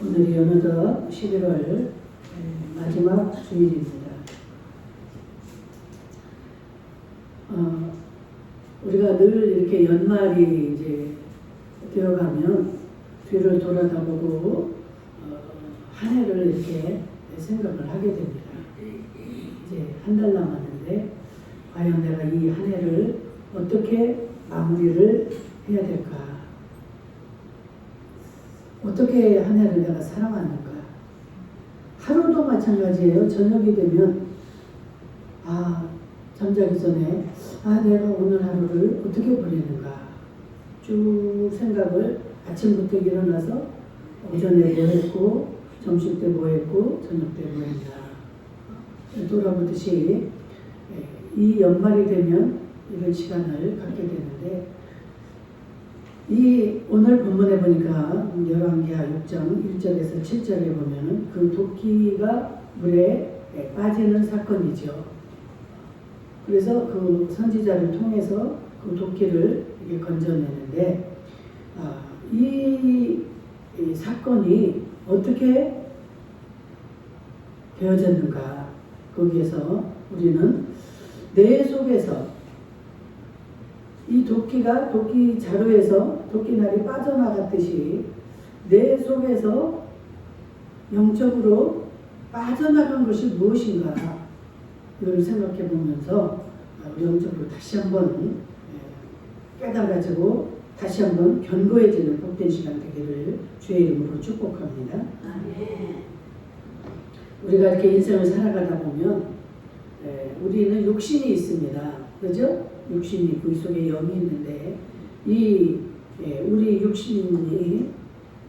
오늘이 어느덧 11월 마지막 주일입니다. 우리가 늘 이렇게 연말이 이제 되어가면 뒤를 돌아다보고 한 해를 이렇게 생각을 하게 됩니다. 이제 한 달 남았는데 과연 내가 이 한 해를 어떻게 마무리를 해야 될까? 어떻게 한 해를 내가 살아왔는가? 하루도 마찬가지예요. 저녁이 되면 잠자기 전에 내가 오늘 하루를 어떻게 보내는가? 쭉 생각을 아침부터 일어나서 오전에 뭐 했고 점심 때 뭐 했고 저녁 때 뭐 했나 돌아보듯이 이 연말이 되면 이런 시간을 갖게 되는데 이 오늘 본문에 보니까 열왕기하 6장 1절에서 7절에 보면은 그 도끼가 물에 빠지는 사건이죠. 그래서 그 선지자를 통해서 그 도끼를 이렇게 건져내는데 이 사건이 어떻게 되어졌는가? 거기에서 우리는 내 속에서 이 도끼가 도끼 자루에서 도끼날이 빠져나갔듯이 내 속에서 영적으로 빠져나간 것이 무엇인가 이걸 생각해 보면서 영적으로 다시 한번 깨달아지고 다시 한번 견고해지는 복된 시간 되기를 주의 이름으로 축복합니다. 우리가 이렇게 인생을 살아가다 보면 우리는 육신이 있습니다. 그죠? 육신이 그 속에 영이 있는데 우리 육신이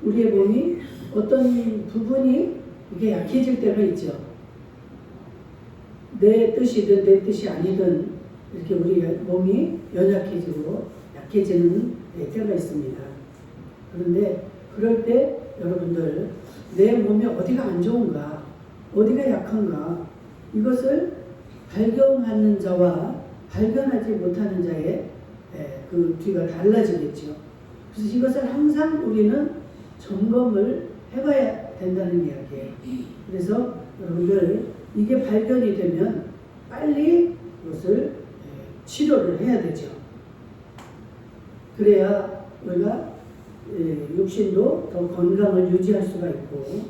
우리의 몸이 어떤 부분이 이게 약해질 때가 있죠. 내 뜻이든 내 뜻이 아니든 이렇게 우리 몸이 연약해지고 약해지는 때가 있습니다. 그런데 그럴 때 여러분들 내 몸이 어디가 안 좋은가, 어디가 약한가 이것을 발견하는 자와 발견하지 못하는 자의 그 뒤가 달라지겠죠. 그래서 이것을 항상 우리는 점검을 해봐야 된다는 이야기예요. 그래서 여러분들 이게 발견이 되면 빨리 이것을 치료를 해야 되죠. 그래야 우리가 육신도 더 건강을 유지할 수가 있고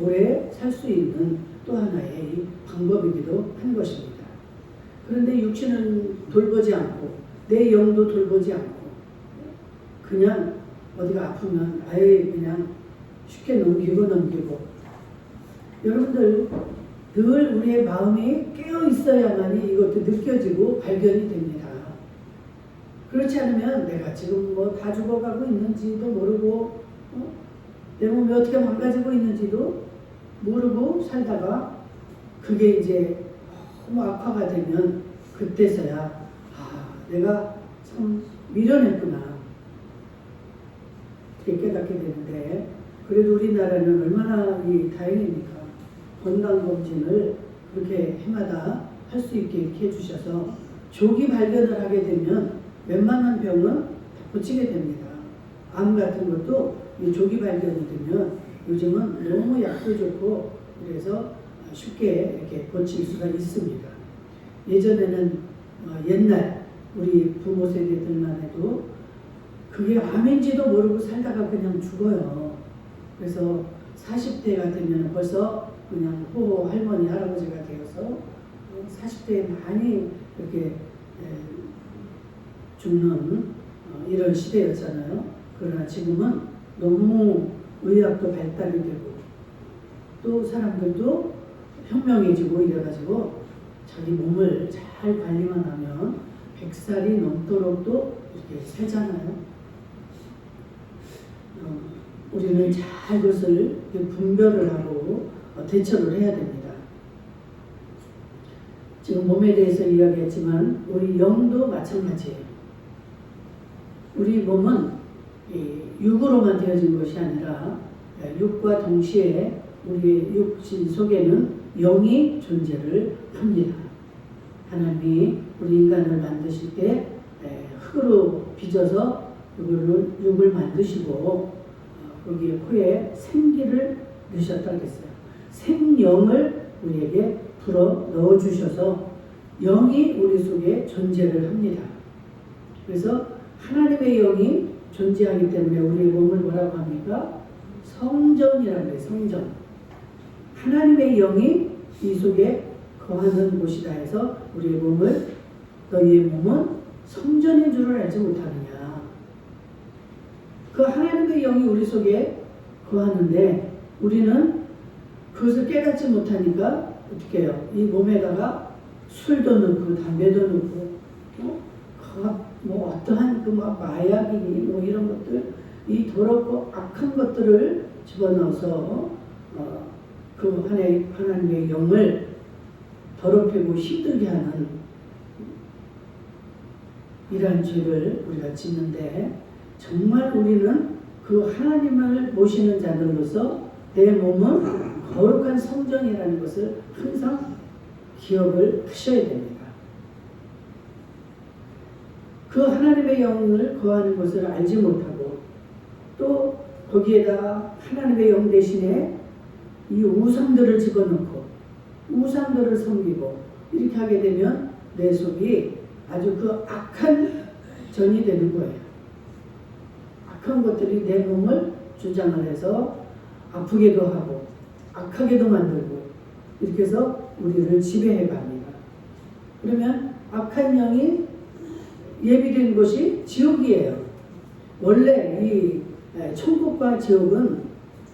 오래 살 수 있는 또 하나의 방법이기도 한 것입니다. 그런데 육신은 돌보지 않고 내 영도 돌보지 않고 그냥 어디가 아프면 그냥 쉽게 넘기고 여러분들 늘 우리의 마음이 깨어 있어야만이 이것도 느껴지고 발견이 됩니다. 그렇지 않으면 내가 지금 뭐 다 죽어가고 있는지도 모르고 내 몸이 어떻게 망가지고 있는지도 모르고 살다가 그게 이제 너무 악화가 되면 그때서야 내가 참 미련했구나 이렇게 깨닫게 되는데 그래도 우리나라는 얼마나 다행입니까? 건강검진을 그렇게 해마다 할 수 있게 이렇게 해주셔서 조기 발견을 하게 되면 웬만한 병은 다 고치게 됩니다. 암 같은 것도 조기 발견이 되면 요즘은 너무 약도 좋고 그래서 쉽게 이렇게 고칠 수가 있습니다. 예전에는 옛날 우리 부모 세대들만 해도 그게 암인지도 모르고 살다가 그냥 죽어요. 그래서 40대가 되면 벌써 그냥 호호 할머니 할아버지가 되어서 40대에 많이 이렇게 죽는 이런 시대였잖아요. 그러나 지금은 너무 의학도 발달이 되고 또 사람들도 현명해지고 이래가지고 자기 몸을 잘 관리만 하면 100살이 넘도록도 이렇게 살잖아요. 우리는 잘 그것을 분별을 하고 대처를 해야 됩니다. 지금 몸에 대해서 이야기했지만 우리 영도 마찬가지예요. 우리 몸은 육으로만 되어진 것이 아니라 육과 동시에 우리의 육신 속에는 영이 존재를 합니다. 하나님이 우리 인간을 만드실 때 흙으로 빚어서 육을 만드시고 거기에 코에 생기를 넣으셨다 그랬어요. 생명을 우리에게 불어 넣어 주셔서 영이 우리 속에 존재를 합니다. 그래서 하나님의 영이 존재하기 때문에 우리의 몸을 뭐라고 합니까? 성전이라고 해요. 성전. 하나님의 영이 이 속에 거하는 곳이다 해서 우리의 몸을 너희의 몸은 성전인 줄을 알지 못하느냐. 그 하나님의 영이 우리 속에 거하는데 우리는 그것을 깨닫지 못하니까 어떻게 해요? 이 몸에다가 술도 넣고 담배도 넣고 뭐 어떠한 그 막 마약이니 뭐 이런 것들 이 더럽고 악한 것들을 집어넣어서 그 하나님의 영을 더럽히고 힘들게 하는 이러한 죄를 우리가 짓는데 정말 우리는 그 하나님을 모시는 자들로서 내 몸은 거룩한 성전이라는 것을 항상 기억을 하셔야 됩니다. 그 하나님의 영을 거하는 것을 알지 못하고 또 거기에다가 하나님의 영 대신에 이 우상들을 집어넣고 우상들을 섬기고 이렇게 하게 되면 내 속이 아주 그 악한 전이 되는 거예요. 악한 것들이 내 몸을 주장을 해서 아프게도 하고 악하게도 만들고 이렇게 해서 우리를 지배해 갑니다. 그러면 악한 영이 예비된 곳이 지옥이에요. 원래 이 천국과 지옥은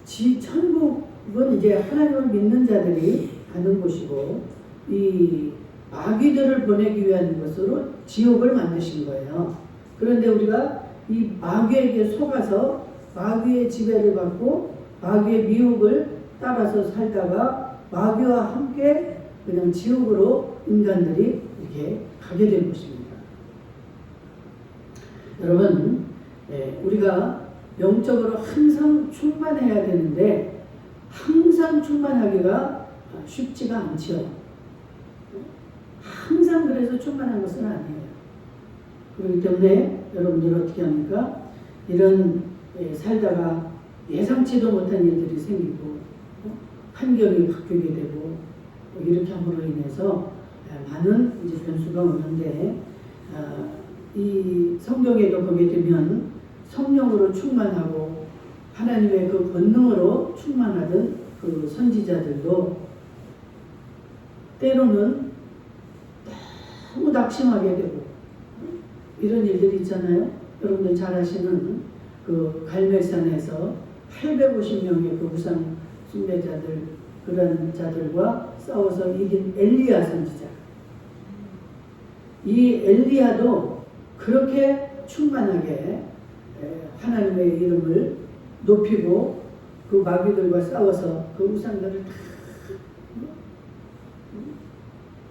천국은 이제 하나님을 믿는 자들이 가는 곳이고 이 마귀들을 보내기 위한 것으로 지옥을 만드신 거예요. 그런데 우리가 이 마귀에게 속아서 마귀의 지배를 받고 마귀의 미혹을 따라서 살다가 마귀와 함께 그냥 지옥으로 인간들이 이렇게 가게 된 것입니다. 여러분, 우리가 영적으로 항상 충만해야 되는데 항상 충만하기가 쉽지가 않죠. 항상 그래서 충만한 것은 아니에요. 그렇기 때문에 여러분들 어떻게 합니까? 이런 살다가 예상치도 못한 일들이 생기고 환경이 바뀌게 되고 이렇게 함으로 인해서 많은 이제 변수가 오는데 이 성경에도 보게 되면 성령으로 충만하고 하나님의 그 권능으로 충만하던 그 선지자들도 때로는 너무 낙심하게 되고 이런 일들이 있잖아요. 여러분들 잘 아시는 그 갈멜산에서 850명의 그 우상 숭배자들 그런 자들과 싸워서 이긴 엘리야 선지자. 이 엘리야도 그렇게 충만하게 하나님의 이름을 높이고 그 마귀들과 싸워서 그 우상들을 다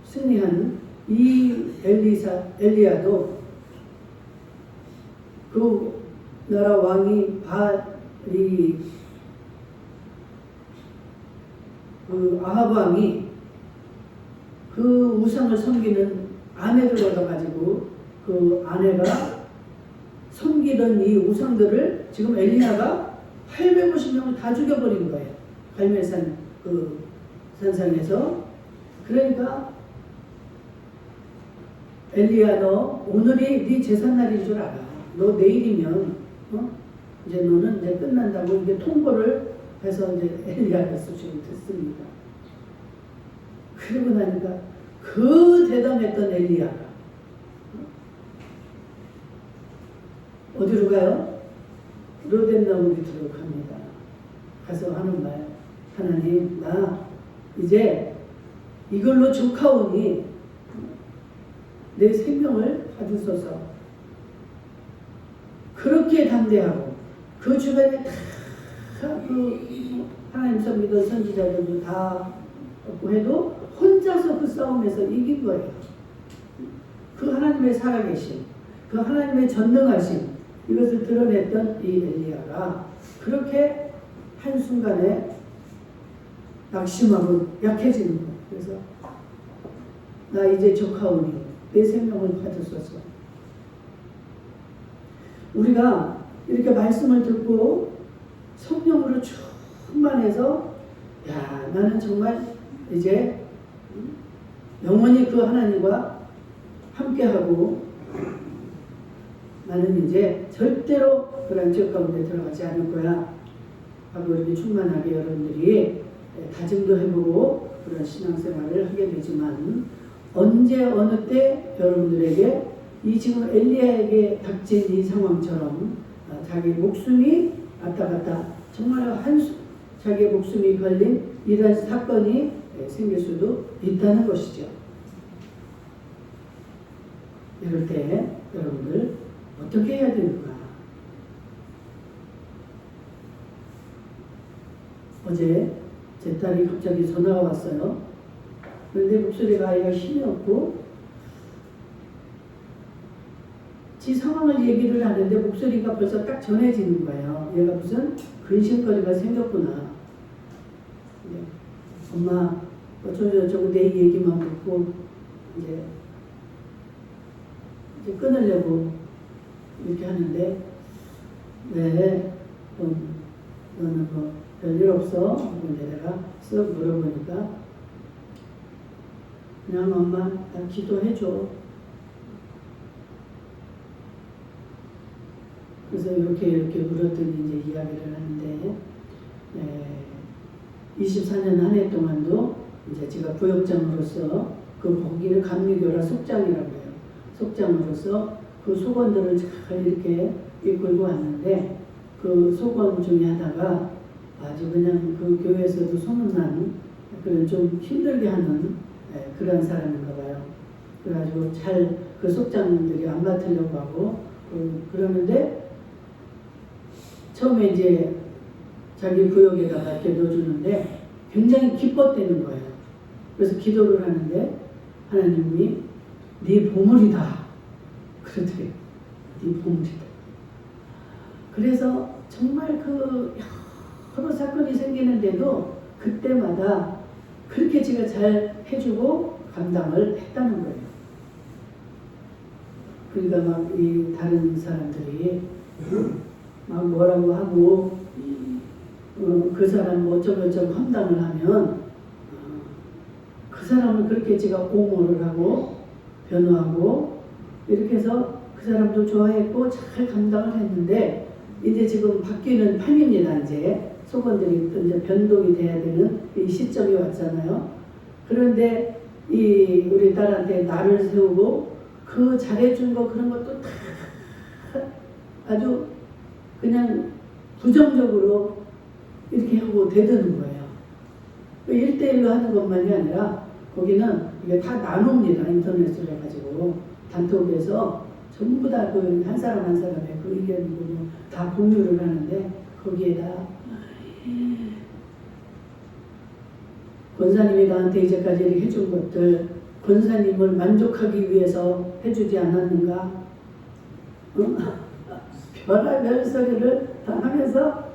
승리한 이 엘리야도 그 나라 왕이 그 아합 왕이 그 우상을 섬기는 아내를 얻어가지고 그 아내가 섬기던 이 우상들을 지금 엘리야가 850명을 다 죽여버린 거예요. 갈멜산 그 산상에서. 그러니까 엘리야 너 오늘이 네 제삿날인 줄 알아. 너 내일이면 이제 너는 이제 끝난다고 이제 통보를 해서 이제 엘리야께서 지금 듣습니다. 그러고 나니까 그 대담했던 엘리야가 어디로 가요? 로덴나무 밑으로 갑니다. 가서 하는 말, 하나님 나 이제 이걸로 족하오니 내 생명을 받으소서. 그렇게 담대하고 그 주변에 다 그 하나님 섬기던 선지자들도 다 없고 해도 혼자서 그 싸움에서 이긴 거예요. 그 하나님의 살아계심, 그 하나님의 전능하심 이것을 드러냈던 이 엘리야가 그렇게 한순간에 낙심하고 약해지는 거예요. 그래서 나 이제 족하오니 내 생명을 받으소서. 우리가 이렇게 말씀을 듣고 성령으로 충만해서 야, 나는 정말 이제 영원히 그 하나님과 함께하고 나는 이제 절대로 그런 죄 가운데 들어가지 않을 거야 하고 이렇게 충만하게 여러분들이 다짐도 해보고 그런 신앙생활을 하게 되지만 언제 어느 때 여러분들에게 이 지금 엘리야에게 닥친 이 상황처럼 자기 목숨이 왔다 갔다 정말 자기의 목숨이 걸린 이런 사건이 생길 수도 있다는 것이죠. 이럴 때 여러분들 어떻게 해야 되는가? 어제 제 딸이 갑자기 전화가 왔어요. 그런데 목소리가 아이가 힘이 없고 지 상황을 얘기를 하는데 목소리가 벌써 딱 전해지는 거예요. 얘가 무슨 근심거리가 생겼구나. 네. 엄마 어쩌고저쩌고 내 얘기만 듣고 이제 끊으려고 이렇게 하는데 네, 너는 뭐 별일 없어? 근데 내가 쓱 물어보니까 그냥 엄마 나 기도해줘. 그래서 이렇게 물었더니 이제 이야기를 하는데 24년 한 해 동안도 이제 제가 부역장으로서 그 거기는 감리교라 속장이라고 해요. 속장으로서 그 속원들을 잘 이렇게 이끌고 왔는데 그 속원 중에 하나가 아주 그냥 그 교회에서도 소문난 그런 좀 힘들게 하는 그런 사람인가 봐요. 그래가지고 잘 그 속장들이 안 맡으려고 하고 그러는데 처음에 이제 자기 구역에다가 이렇게 넣어주는데 굉장히 기뻤다는 거예요. 그래서 기도를 하는데 하나님이 네 보물이다 그러더래요. 네 보물이다. 그래서 정말 그 여러 사건이 생기는데도 그때마다 그렇게 제가 잘 해주고 감당을 했다는 거예요. 그러니까 막 이 다른 사람들이 막 뭐라고 하고 그 사람 뭐 어쩌고저쩌고 함담을 하면 그 사람을 그렇게 제가 옹호를 하고 변호하고 이렇게 해서 그 사람도 좋아했고 잘 감당을 했는데 이제 지금 바뀌는 판입니다. 이제 속원들이 이제 변동이 돼야 되는 이 시점이 왔잖아요. 그런데 이 우리 딸한테 나를 세우고 그 잘해준 거 그런 것도 다 아주 그냥 부정적으로 이렇게 하고 대드는 거예요. 1대1로 하는 것만이 아니라 거기는 이게 다 나눕니다. 인터넷으로 해가지고 단톡에서 전부 다 그 한 사람 한 사람의 그 의견을 다 공유를 하는데 거기에다 권사님이 나한테 이제까지 이렇게 해준 것들 권사님을 만족하기 위해서 해주지 않았는가? 별의별 소리를 다 하면서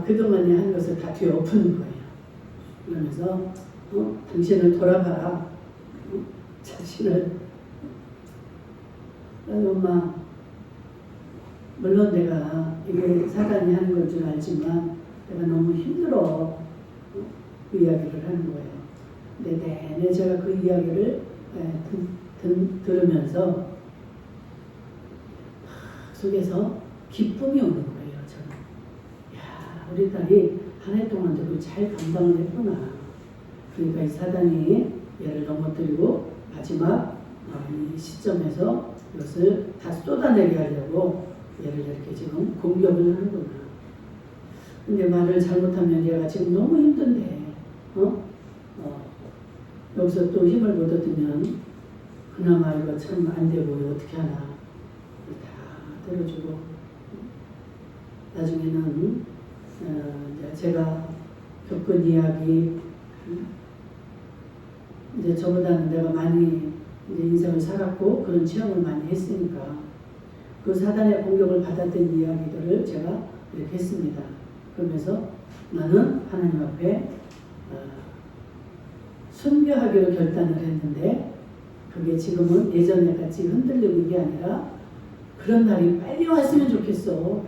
그동안에 한 것을 다 뒤엎는 거예요. 그러면서 당신을 돌아봐라. 자신을 엄마 물론 내가 이게 사단이 하는 걸 줄 알지만 내가 너무 힘들어. 그 이야기를 하는 거예요. 근데 내내 제가 그 이야기를 들으면서 속에서 기쁨이 오는 거예요. 저는 야 우리 딸이 한 해 동안도 잘 감당을 했구나. 그러니까 이 사단이 얘를 넘어뜨리고 마지막 이 시점에서 이것을 다 쏟아내게 하려고 얘를 이렇게 지금 공격을 하는구나. 근데 말을 잘못하면 얘가 지금 너무 힘든데 여기서 또 힘을 못 얻으면 그나마 이거 참 안 되고 어떻게 하나 다 들어주고 나중에는 제가 겪은 이야기 이제 저보다는 내가 많이 이제 인생을 살았고 그런 체험을 많이 했으니까 그 사단의 공격을 받았던 이야기들을 제가 이렇게 했습니다. 그러면서 나는 하나님 앞에 순교하기로 결단을 했는데 그게 지금은 예전에 같이 흔들리고 이게 아니라 그런 날이 빨리 왔으면 좋겠어.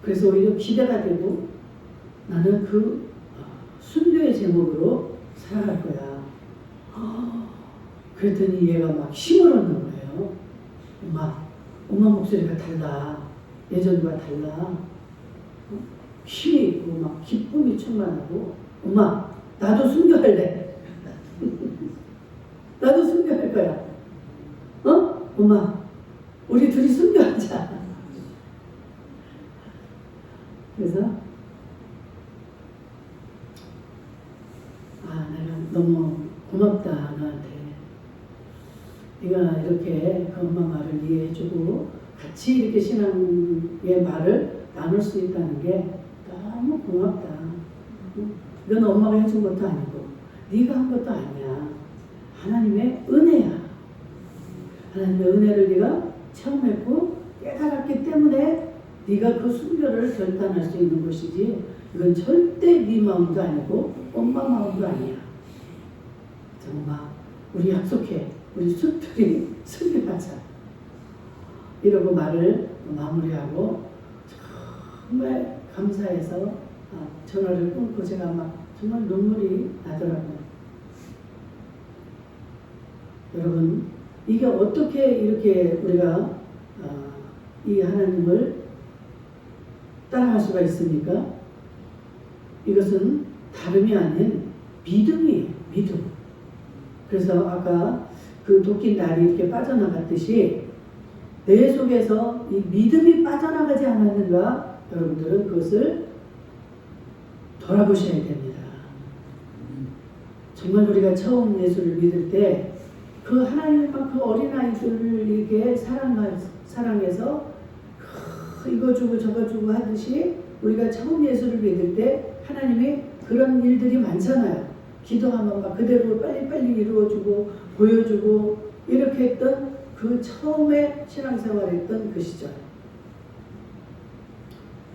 그래서 오히려 기대가 되고 나는 그 순교의 제목으로 살아갈 거야. 그랬더니 얘가 막 힘을 얻는 거예요. 엄마 목소리가 달라. 예전과 달라. 힘이 있고 막 기쁨이 충만하고 엄마 나도 순교할래. 나도 순교할 거야. 엄마 우리 둘이 순교하자. 그래서 내가 너무 고맙다 너한테. 네가 이렇게 그 엄마 말을 이해해주고 같이 이렇게 신앙의 말을 나눌 수 있다는 게 너무 고맙다. 이건 엄마가 해준 것도 아니고 네가 한 것도 아니야. 하나님의 은혜야. 하나님의 은혜를 네가 체험했고 깨달았기 때문에 네가 그 순교를 결단할 수 있는 것이지 이건 절대 네 마음도 아니고 엄마 마음도 아니야. 정말 우리 약속해. 우리 둘이 순교하자. 이러고 말을 마무리하고 정말 감사해서 전화를 끊고 제가 막 정말 눈물이 나더라고요. 여러분 이게 어떻게 이렇게 우리가 이 하나님을 따라갈 수가 있습니까? 이것은 다름이 아닌 믿음이에요. 믿음. 그래서 아까 그 도끼 날이 이렇게 빠져나갔듯이 내 속에서 이 믿음이 빠져나가지 않았는가 여러분들은 그것을 돌아보셔야 됩니다. 정말 우리가 처음 예수를 믿을 때 그 하나님과 그 어린아이들을 이렇게 사랑해서 이거 주고 저거 주고 하듯이 우리가 처음 예수를 믿을 때 하나님이 그런 일들이 많잖아요. 기도하면 막 그대로 빨리빨리 이루어주고 보여주고 이렇게 했던 그 처음에 신앙생활했던 그 시절.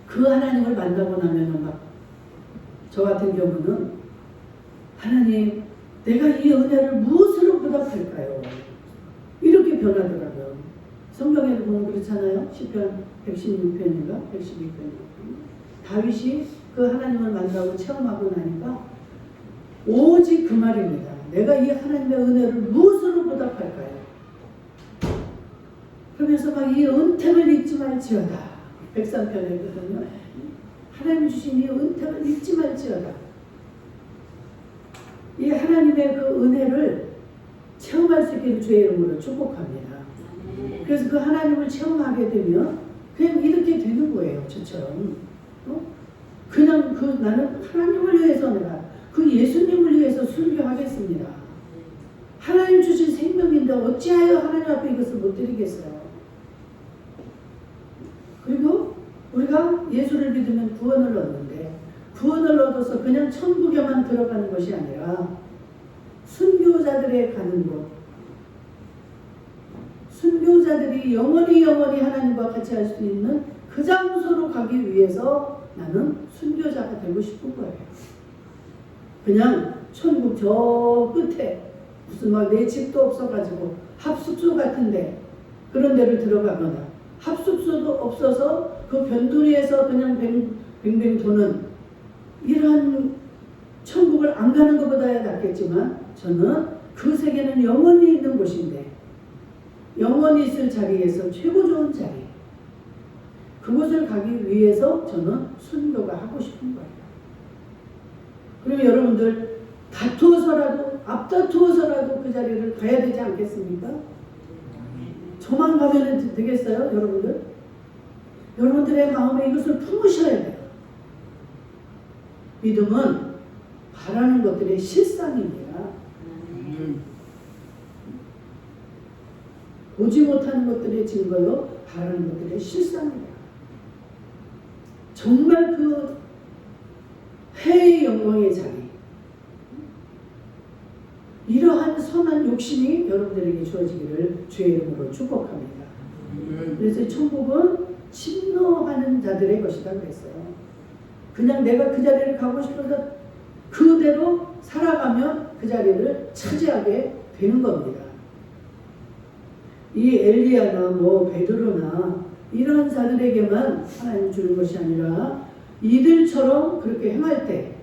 그 하나님을 만나고 나면은 막 저 같은 경우는 하나님 내가 이 은혜를 무엇으로 보답할까요? 이렇게 변하더라고요. 성경에도 보면 그렇잖아요. 시편 116편인가 112편인가 다윗이 그 하나님을 만나고 체험하고 나니까 오직 그 말입니다. 내가 이 하나님의 은혜를 무엇으로 보답할까요? 그러면서 막 이 은택을 잊지 말지어다. 103편이거든요. 하나님 주신 이 은택을 잊지 말지어다. 이 하나님의 그 은혜를 체험할 수 있기를 주의 이름으로 축복합니다. 그래서 그 하나님을 체험하게 되면 그냥 이렇게 되는 거예요. 저처럼. 그냥 나는 하나님을 위해서 내가 그 예수님을 위해서 순교하겠습니다. 하나님 주신 생명인데 어찌하여 하나님 앞에 이것을 못 드리겠어요. 그리고 우리가 예수를 믿으면 구원을 얻는데 구원을 얻어서 그냥 천국에만 들어가는 것이 아니라 순교자들의 가는 곳, 순교자들이 영원히 하나님과 같이 할 수 있는 그 장소로 가기 위해서 나는 순교자가 되고 싶은 거예요. 그냥 천국 저 끝에 무슨 막 내 집도 없어가지고 합숙소 같은데 그런 데를 들어가거나 합숙소도 없어서 그 변두리에서 그냥 뱅뱅 도는 이러한 천국을 안 가는 것보다야 낫겠지만 저는 그 세계는 영원히 있는 곳인데 영원히 있을 자리에서 최고 좋은 자리 그곳을 가기 위해서 저는 순교가 하고 싶은 거예요. 그리고 여러분들 다투어서라도 앞다투어서라도 그 자리를 가야 되지 않겠습니까? 저만 가면 되겠어요? 여러분들? 여러분들의 마음에 이것을 품으셔야 돼요. 믿음은 바라는 것들의 실상입니다. 보지 못하는 것들의 증거요, 바라는 것들의 실상입니다. 정말 그 해의 영광의 자리, 이러한 선한 욕심이 여러분들에게 주어지기를 주의 이름으로 축복합니다. 그래서 천국은 침노하는 자들의 것이다 그랬어요. 그냥 내가 그 자리를 가고 싶어서 그대로 살아가면 그 자리를 차지하게 되는 겁니다. 이 엘리야나 베드로나 이러한 자들에게만 하나님 주는 것이 아니라 이들처럼 그렇게 행할 때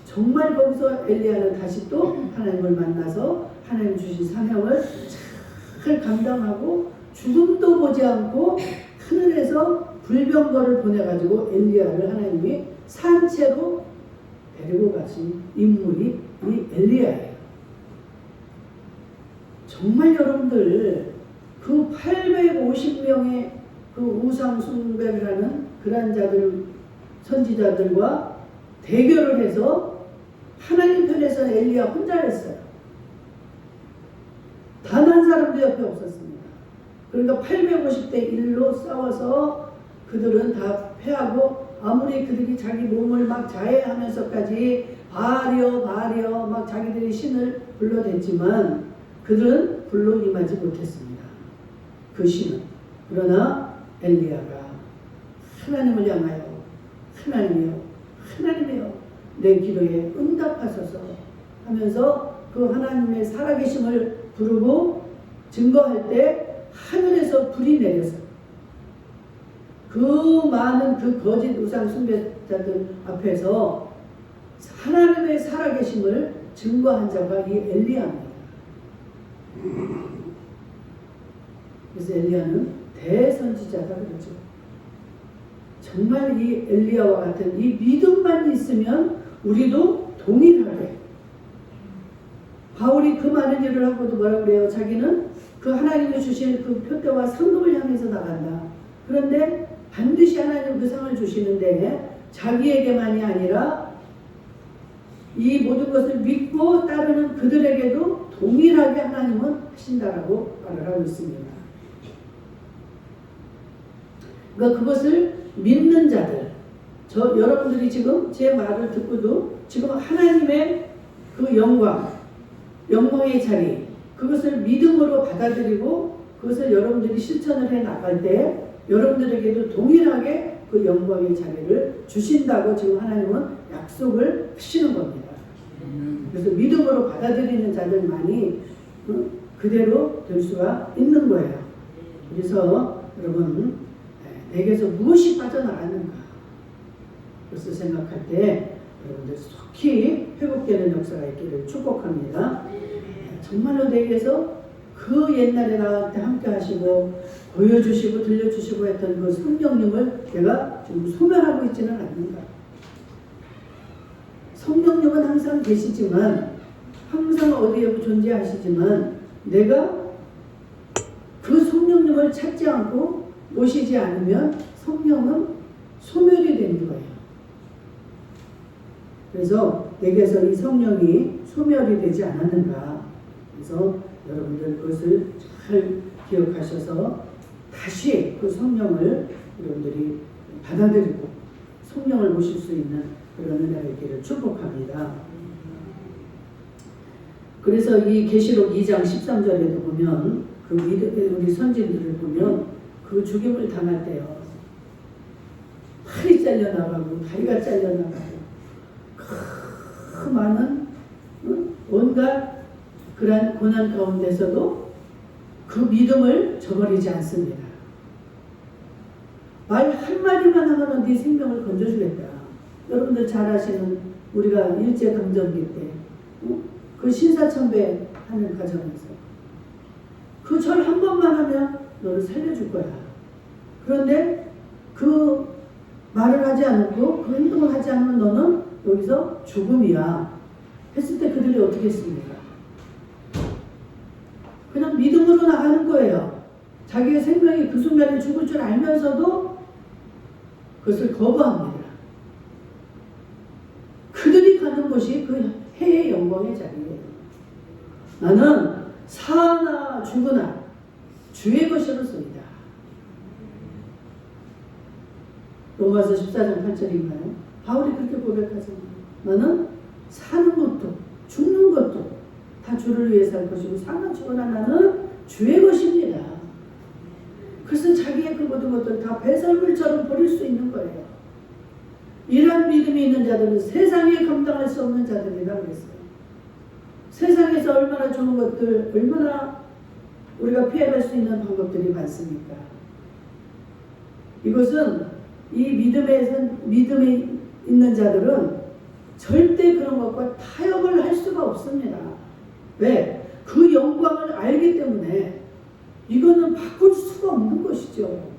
정말 거기서 엘리야는 다시 또 하나님을 만나서 하나님 주신 사명을 잘 감당하고 죽음도 보지 않고 하늘에서 불병거를 보내가지고 엘리야를 하나님이 산채로 데리고 가신 인물이 이 엘리야예요. 정말 여러분들 그 850명의 그 우상 숭배를 하는 그런 자들, 선지자들과 대결을 해서 하나님 편에서 엘리야 혼자 했어요. 단 한 사람도 옆에 없었습니다. 그러니까 850대 1로 싸워서 그들은 다 패하고 아무리 그들이 자기 몸을 막 자해하면서까지 바알이여 막 자기들이 신을 불러댔지만 그들은 불로 임하지 못했습니다. 그 신은. 그러나 엘리야가 하나님을 향하여 하나님이여 내 기도에 응답하소서 하면서 그 하나님의 살아계심을 부르고 증거할 때 하늘에서 불이 내렸어요. 그 많은 그 거짓 우상 숭배자들 앞에서 하나님의 살아계심을 증거한 자가 이 엘리야입니다. 그래서 엘리야는 대선지자가 그러죠. 정말 이 엘리야와 같은 이 믿음만 있으면 우리도 동일하게 바울이 그 많은 일을 하고도 뭐라고 그래요? 자기는 그 하나님이 주신 그 표대와 상급을 향해서 나간다. 그런데 반드시 하나님 그 상을 주시는데 자기에게만이 아니라 이 모든 것을 믿고 따르는 그들에게도 동일하게 하나님은 하신다라고 말을 하고 있습니다. 그러니까 그것을 믿는 자들, 여러분들이 지금 제 말을 듣고도 지금 하나님의 그 영광의 자리, 그것을 믿음으로 받아들이고 그것을 여러분들이 실천을 해 나갈 때 여러분들에게도 동일하게 그 영광의 자리를 주신다고 지금 하나님은 약속을 하시는 겁니다. 그래서 믿음으로 받아들이는 자들만이 그대로 될 수가 있는 거예요. 그래서 여러분, 내게서 무엇이 빠져나가는가? 그래서 생각할 때 여러분들 속히 회복되는 역사가 있기를 축복합니다. 정말로 내게서 그 옛날에 나한테 함께 하시고 보여주시고 들려주시고 했던 그 성령님을 내가 지금 소멸하고 있지는 않는가. 성령님은 항상 계시지만 항상 어디에 존재하시지만 내가 그 성령님을 찾지 않고 모시지 않으면 성령은 소멸이 되는 거예요. 그래서 내게서 이 성령이 소멸이 되지 않았는가. 그래서 여러분들 그것을 잘 기억하셔서 다시 그 성령을 여러분들이 받아들이고 성령을 모실 수 있는 그런 은혜가 있기를 축복합니다. 그래서 이 계시록 2장 13절에도 보면 그 우리 선진들을 보면 그 죽임을 당할 때요. 팔이 잘려나가고 다리가 잘려나가고 그 많은 온갖 그러한 고난 가운데서도 그 믿음을 저버리지 않습니다. 말 한마디만 하면 네 생명을 건져주겠다. 여러분들 잘 아시는 우리가 일제강점기 때 그 신사참배 하는 과정에서 그 절 한 번만 하면 너를 살려줄 거야. 그런데 그 말을 하지 않고 그 행동을 하지 않으면 너는 여기서 죽음이야 했을 때 그들이 어떻게 했습니까? 그냥 믿음으로 나가는 거예요. 자기의 생명이 그 순간에 죽을 줄 알면서도 그것을 거부합니다. 그들이 가는 곳이 그 해의 영광의 자리예요. 나는 사나 죽으나 주의 것이로소이다. 로마서 14장 8절인가요? 바울이 그렇게 고백하잖아요. 나는 사는 것도 죽는 것도 다 주를 위해서 할 것이고 사나 죽으나 나는 주의 것입니다. 그래서 자기의 그 모든 것들을 다 배설물처럼 버릴 수 있는 거예요. 이러한 믿음이 있는 자들은 세상에 감당할 수 없는 자들이라 그랬어요. 세상에서 얼마나 좋은 것들, 얼마나 우리가 피해갈 수 있는 방법들이 많습니까? 이것은 이 믿음에 있는 자들은 절대 그런 것과 타협을 할 수가 없습니다. 왜? 그 영광을 알기 때문에 이거는 바꿀 수가 없는 것이죠.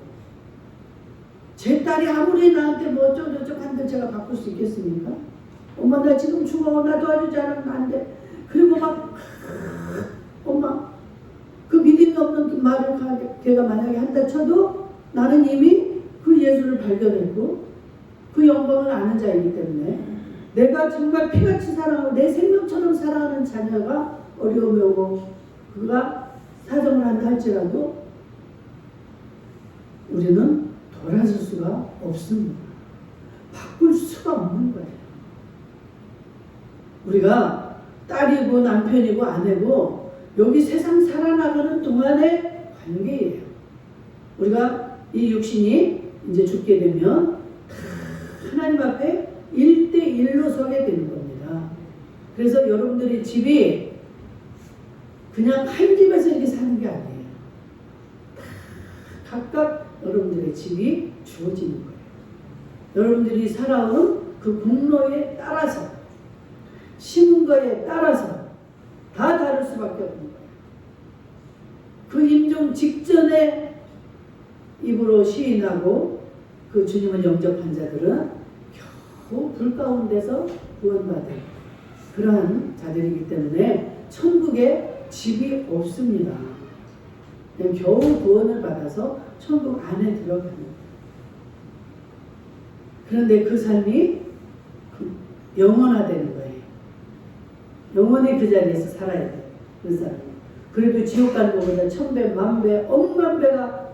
제 딸이 아무리 나한테 뭐 어쩌고저쩌고 한들 제가 바꿀 수 있겠습니까? 엄마 나 지금 죽어, 나 도와주지 않으면 안 돼. 그리고 막 엄마 그 믿음이 없는 말을 걔가 만약에 한다 쳐도 나는 이미 그 예수를 발견했고 그 영광을 아는 자이기 때문에 내가 정말 피같이 사랑하고 내 생명처럼 사랑하는 자녀가 어려움이 오고 그가 사정을 한다 할지라도 우리는 돌아설 수가 없습니다. 바꿀 수가 없는 거예요. 우리가 딸이고 남편이고 아내고 여기 세상 살아나가는 동안의 관계예요. 우리가 이 육신이 이제 죽게 되면 하나님 앞에 1대1로 서게 되는 겁니다. 그래서 여러분들의 집이 그냥 한 집에서 이렇게 사는 게 아니에요. 각각 여러분들의 집이 주어지는 거예요. 여러분들이 살아온 그 공로에 따라서 심은 거에 따라서 다 다를 수밖에 없는 거예요. 그 임종 직전에 입으로 시인하고 그 주님을 영접한 자들은 겨우 불 가운데서 구원받은 그러한 자들이기 때문에 천국에 집이 없습니다. 그냥 겨우 구원을 받아서 천국 안에 들어가는 거예요. 그런데 그 삶이 영원화되는 거예요. 영원히 그 자리에서 살아야 돼요. 그 사람은. 그래도 지옥 가는 것보다 1000배, 10,000배, 억만 배가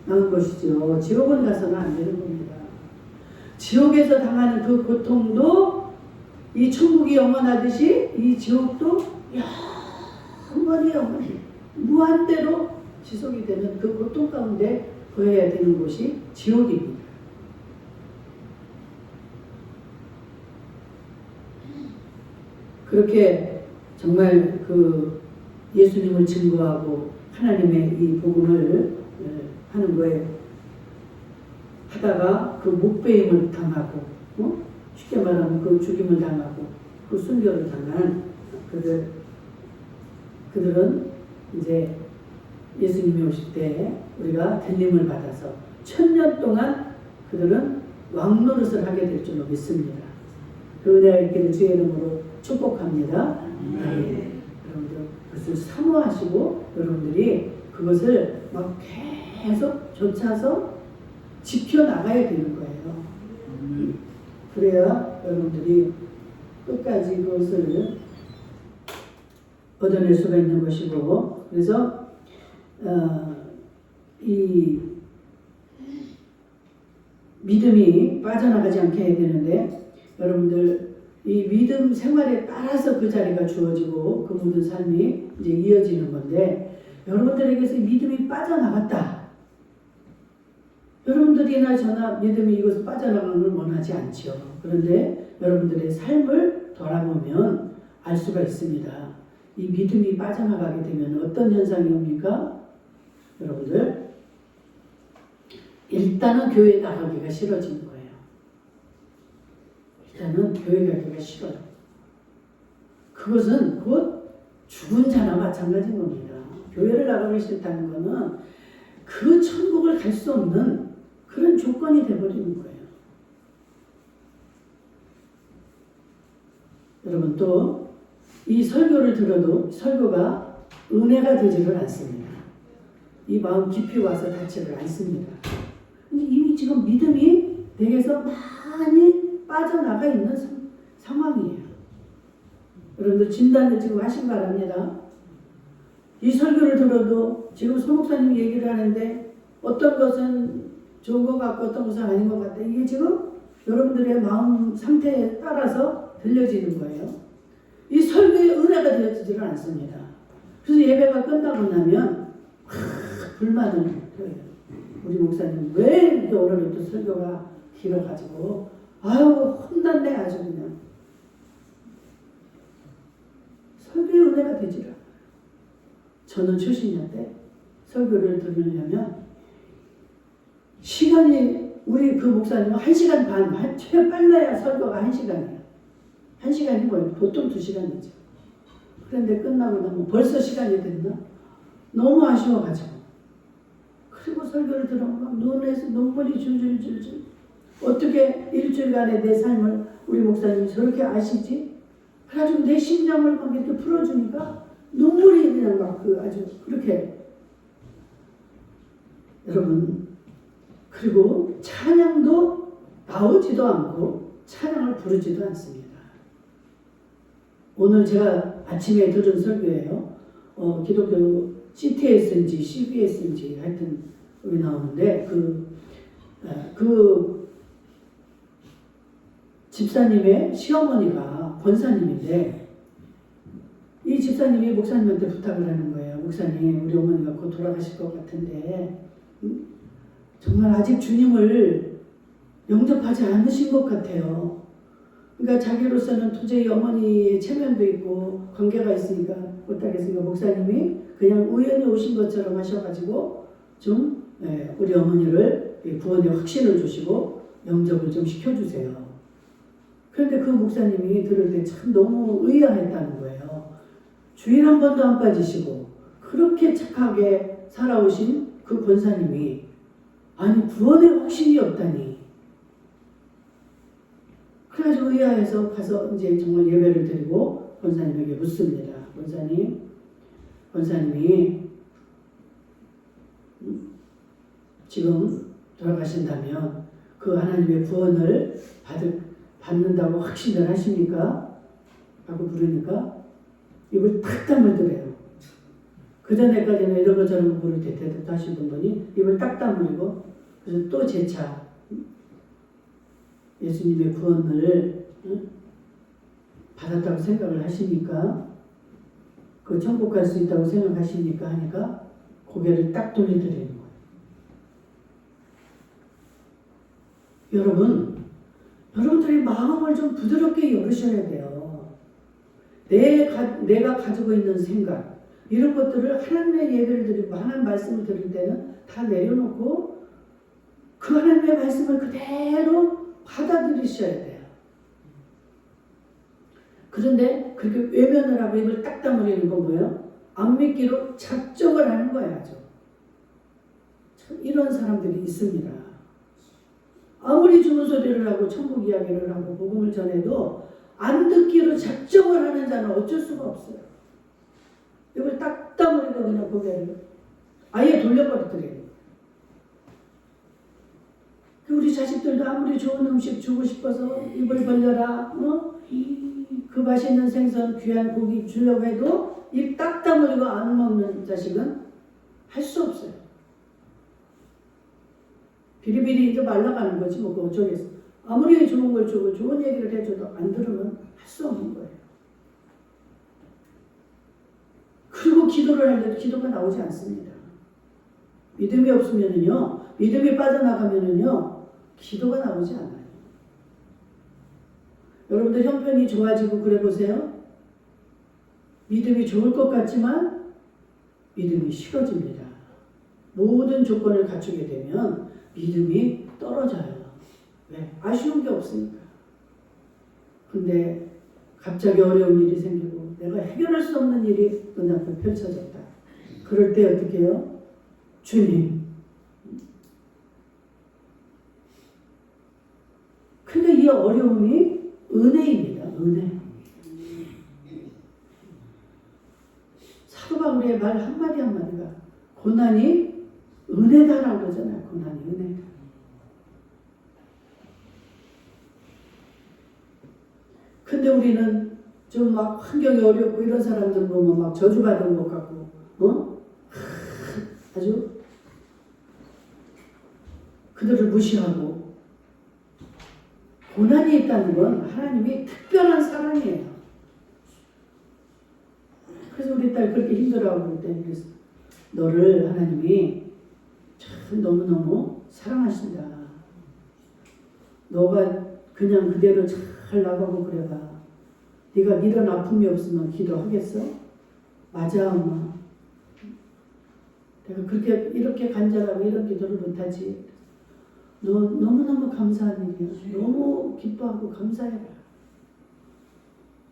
나은 것이죠. 지옥은 가서는 안 되는 겁니다. 지옥에서 당하는 그 고통도 이 천국이 영원하듯이 이 지옥도 영원히 무한대로 지속이 되는 그 고통 가운데 거해야 되는 곳이 지옥입니다. 그렇게 정말 그 예수님을 증거하고 하나님의 이 복음을 하는 거에 하다가 그 목배임을 당하고 쉽게 말하면 그 죽임을 당하고 그 순교를 당한 그들은 이제 예수님이 오실 때 우리가 들림을 받아서 1000년 동안 그들은 왕노릇을 하게 될 줄로 믿습니다. 그 은혜가 있기를 주의 이름으로 축복합니다. 네. 여러분들 그것을 사모하시고 여러분들이 그것을 막 계속 쫓아서 지켜나가야 되는 거예요. 그래야 여러분들이 끝까지 그것을 얻어낼 수가 있는 것이고, 그래서 이 믿음이 빠져나가지 않게 해야 되는데, 여러분들 이 믿음 생활에 따라서 그 자리가 주어지고 그 모든 삶이 이제 이어지는 건데, 여러분들에게서 믿음이 빠져나갔다. 여러분들이나 저나 믿음이 이것을 빠져나가는 걸 원하지 않죠. 그런데 여러분들의 삶을 돌아보면 알 수가 있습니다. 이 믿음이 빠져나가게 되면 어떤 현상이 옵니까? 여러분들, 일단은 교회에 나가기가 싫어지는 거예요. 일단은 교회 가기가 싫어요. 그것은 곧 죽은 자나 마찬가지인 겁니다. 교회를 나가기 싫다는 것은 그 천국을 갈 수 없는 그런 조건이 되어버리는 거예요. 여러분, 또 이 설교를 들어도 설교가 은혜가 되지를 않습니다. 이 마음 깊이 와서 닿지를 않습니다. 이미 지금 믿음이 내게서 많이 빠져나가 있는 상황이에요. 여러분들 진단을 지금 하신 바랍니다. 이 설교를 들어도 지금 소 목사님 얘기를 하는데 어떤 것은 좋은 것 같고 어떤 것은 아닌 것 같다. 이게 지금 여러분들의 마음 상태에 따라서 들려지는 거예요. 이 설교의 은혜가 되어지지를 않습니다. 그래서 예배가 끝나고 나면 불만을 해요. 우리 목사님 왜 이렇게 오늘 또 설교가 길어가지고 아유 혼났네 아주 그냥. 설교의 은혜가 되지를 않아요. 저는 출신인데 설교를 들으려면 시간이 우리 그 목사님은 1시간 반, 최 빨라야 설교가 1시간이에요. 1시간이 뭐예요? 보통 2시간이죠. 그런데 끝나고 나면 벌써 시간이 됐나? 너무 아쉬워가지고. 그리고 설교를 들으면 막 눈에서 눈물이 줄줄줄줄. 어떻게 일주일간의 내 삶을 우리 목사님이 저렇게 아시지? 그래가지고 내 심정을 막 이렇게 풀어주니까 눈물이 그냥 막 아주 그렇게. 여러분, 그리고 찬양도 나오지도 않고 찬양을 부르지도 않습니다. 오늘 제가 아침에 들은 설교예요. 기독교 CTS인지 CBS인지 하여튼 여기 나오는데 그 집사님의 시어머니가 권사님인데 이 집사님이 목사님한테 부탁을 하는 거예요. 목사님, 우리 어머니가 곧 돌아가실 것 같은데 정말 아직 주님을 영접하지 않으신 것 같아요. 그러니까 자기로서는 도저히 어머니의 체면도 있고 관계가 있으니까 못하겠으니까 목사님이 그냥 우연히 오신 것처럼 하셔가지고 좀 우리 어머니를 구원의 확신을 주시고 영접을 좀 시켜주세요. 그런데 그 목사님이 들을 때 참 너무 의아했다는 거예요. 주일 한 번도 안 빠지시고 그렇게 착하게 살아오신 그 권사님이 아니 구원의 확신이 없다니. 그래가지고 의아해서 가서 이제 정말 예배를 드리고 권사님에게 묻습니다. 권사님이 지금 돌아가신다면 그 하나님의 구원을 받는다고 확신을 하십니까? 하고 물으니까 입을 탁 다물더래요. 그전에까지는 이런 거 저런 거 물을 때 대답도 하시던 분이 입을 딱 다물고 그래서 또 재차 예수님의 구원을 받았다고 생각을 하십니까? 그 천국 갈 수 있다고 생각하십니까? 하니까 고개를 딱 돌려드리는 거예요. 여러분들이 마음을 좀 부드럽게 열으셔야 돼요. 내가 가지고 있는 생각 이런 것들을 하나님의 예배를 드리고 하나님 말씀을 들을 때는 다 내려놓고 그 하나님의 말씀을 그대로 받아들이셔야 돼요. 그런데 그렇게 외면을 하고 입을 딱 다물리는 건 뭐예요? 안 믿기로 작정을 하는 거야. 참 이런 사람들이 있습니다. 아무리 좋은 소리를 하고 천국 이야기를 하고 복음을 전해도 안 듣기로 작정을 하는 자는 어쩔 수가 없어요. 입을 딱 다물리고 그냥 고개를 아예 돌려버리더래요. 우리 자식들도 아무리 좋은 음식 주고 싶어서 입을 벌려라, 그 맛있는 생선, 귀한 고기 주려고 해도 입 딱 다물고 안 먹는 자식은 할 수 없어요. 비리비리 이제 말라가는 거지 뭐 어쩌겠어. 아무리 좋은 걸 주고 좋은 얘기를 해줘도 안 들으면 할 수 없는 거예요. 그리고 기도를 할 때도 기도가 나오지 않습니다. 믿음이 없으면은요, 믿음이 빠져나가면은요, 기도가 나오지 않아요. 여러분들 형편이 좋아지고 그래 보세요. 믿음이 좋을 것 같지만 믿음이 식어집니다. 모든 조건을 갖추게 되면 믿음이 떨어져요. 왜? 아쉬운 게 없으니까. 근데 갑자기 어려운 일이 생기고 내가 해결할 수 없는 일이 눈앞에 펼쳐졌다. 그럴 때 어떻게 해요? 주님. 근데 이 어려움이 은혜입니다. 은혜. 사도 바울의 말 한마디 한마디가 고난이 은혜다라고 그러잖아요. 고난이 은혜다. 근데 우리는 좀 막 환경이 어렵고 이런 사람들 보면 막 저주받은 것 같고, 아주 그들을 무시하고. 고난이 있다는 건 하나님이 특별한 사랑이에요. 그래서 우리 딸 그렇게 힘들어하고 그럴 때 그래서 너를 하나님이 참 너무너무 사랑하신다. 너가 그냥 그대로 잘 나가고 그래봐. 네가 이런 아픔이 없으면 기도하겠어? 맞아 엄마. 내가 그렇게 이렇게 간절하고 이런 기도를 못하지. 너 너무너무 감사한 일이야. 너무 기뻐하고 감사해라.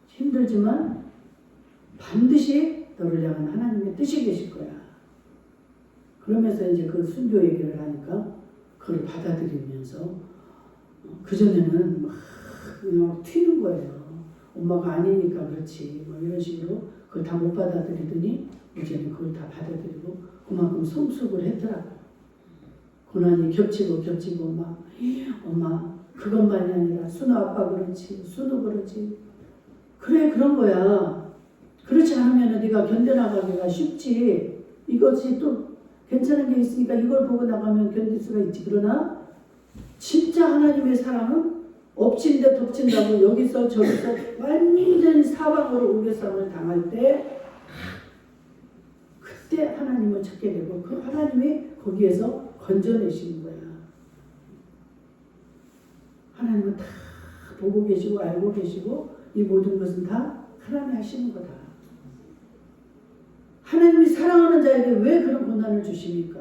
힘들지만 반드시 너를 향한 하나님의 뜻이 계실 거야. 그러면서 이제 그 순교 얘기를 하니까 그걸 받아들이면서 그전에는 막 그냥 튀는 거예요. 엄마가 아니니까 그렇지. 뭐 이런 식으로 그걸 다 못 받아들이더니 이제는 그걸 다 받아들이고 그만큼 성숙을 했더라고요. 고난이 겹치고 막 엄마 그것만이 아니라 순우 아빠 그렇지. 순우 그렇지. 그래 그런 거야. 그렇지 않으면 네가 견뎌나가기가 쉽지. 이것이 또 괜찮은 게 있으니까 이걸 보고 나가면 견딜 수가 있지. 그러나 진짜 하나님의 사랑은 엎친 데 덮친다고 여기서 저기서 완전히 사방으로 우겨싸움을 당할 때 그때 하나님을 찾게 되고 그 하나님이 거기에서 건져내시는 거야. 하나님은 다 보고 계시고 알고 계시고 이 모든 것은 다 하나님이 하시는 거다. 하나님이 사랑하는 자에게 왜 그런 고난을 주십니까?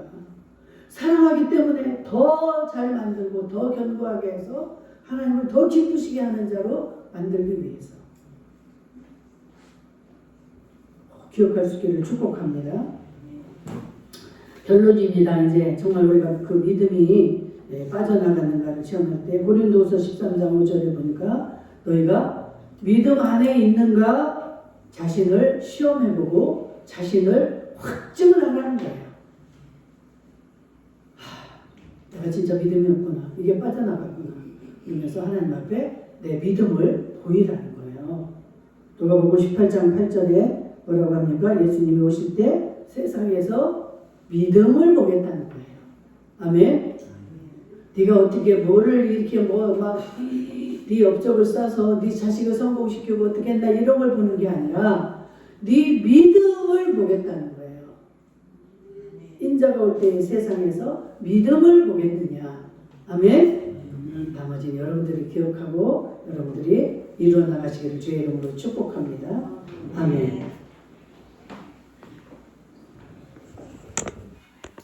사랑하기 때문에 더 잘 만들고 더 견고하게 해서 하나님을 더 기쁘시게 하는 자로 만들기 위해서. 기억할 수 있기를 축복합니다. 결론입니다. 이제 정말 우리가 그 믿음이 빠져나가는가를 체험할 때 고린도후서 13장 5절에 보니까 너희가 믿음 안에 있는가 자신을 시험해보고 자신을 확증을 하라는 거예요. 내가 진짜 믿음이 없구나. 이게 빠져나갔구나. 그러면서 하나님 앞에 내 믿음을 보이라는 거예요. 누가복음 18장 8절에 뭐라고 합니까? 예수님이 오실 때 세상에서 믿음을 보겠다는 거예요. 아멘. 네가 어떻게 뭐를 이렇게 네 업적을 쌓아서 네 자식을 성공시키고 어떻게 한다 이런 걸 보는 게 아니라 네 믿음을 보겠다는 거예요. 인자가 올 때 세상에서 믿음을 보겠느냐. 아멘. 나머지는 여러분들이 기억하고 여러분들이 이루어 나가시기를 주의 이름으로 축복합니다. 아멘.